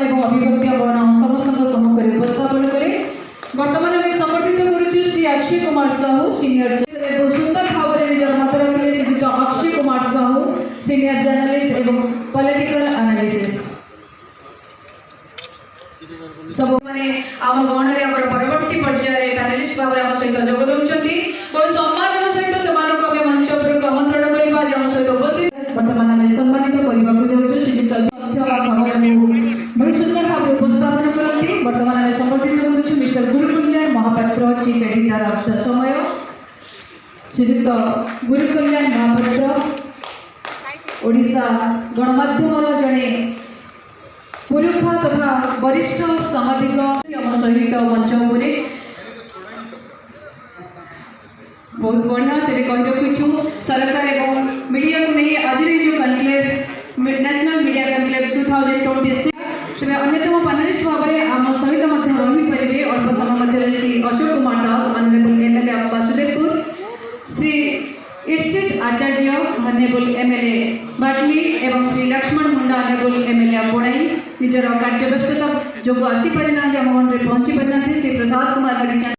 एवं अभिव्यक्ति आह्वान समस्त सम्मुख में उपस्थापन करे। वर्तमान में समर्थित करुछु श्री अक्षय कुमार साहू सीनियर सुंदर भाव में निजर मत रखिले श्रीजुक्त अक्षय कुमार साहू सीनियर जर्नलिस्ट एवं पॉलिटिकल एनालिसिस सब माने आम गण रे हमर परवर्ती पर्याय पैनलिस्ट भाव आम सहित जोग दउछंती बहुत सम्मान सहित सेमानक आम मंच पर आमंत्रण करबा जे आम सहित उपस्थित वर्तमान में सम्मानित करबा को जाउछु श्रीजुक्त तथ्य खबर बहुत सुंदर भाव उपस्थापन करती। वर्तमान में समर्थित करुछु mister Gurukalyan Mahapatra chief editor of the Samaya श्रीजुक्त गुरुकल्याण महापात्र ओडिशा गणमाध्यम जड़े पुरुष तथा वरिष्ठ सामाजिक आम सहित मंच उपरे बहुत बढ़िया तेरे कही रखीछु सरकार एवं मीडिया को नहीं आज जो कनक्लेव नेशनल मीडिया कनक्लेव 2026 तेज अन्यतम पैनलिस्ट भाव में आम सहित रही पारे अल्प समय Shri Ashok Kumar Das honourable MLA of Basudevpur Shri Irshit Acharya honourable MLA Bhatli एवं Shri Laxman Munda honourable MLA of Bonai निजर कार्य व्यस्तता जो आसी पारि ना आम मन में पहुंची पारि श्री प्रसाद कुमार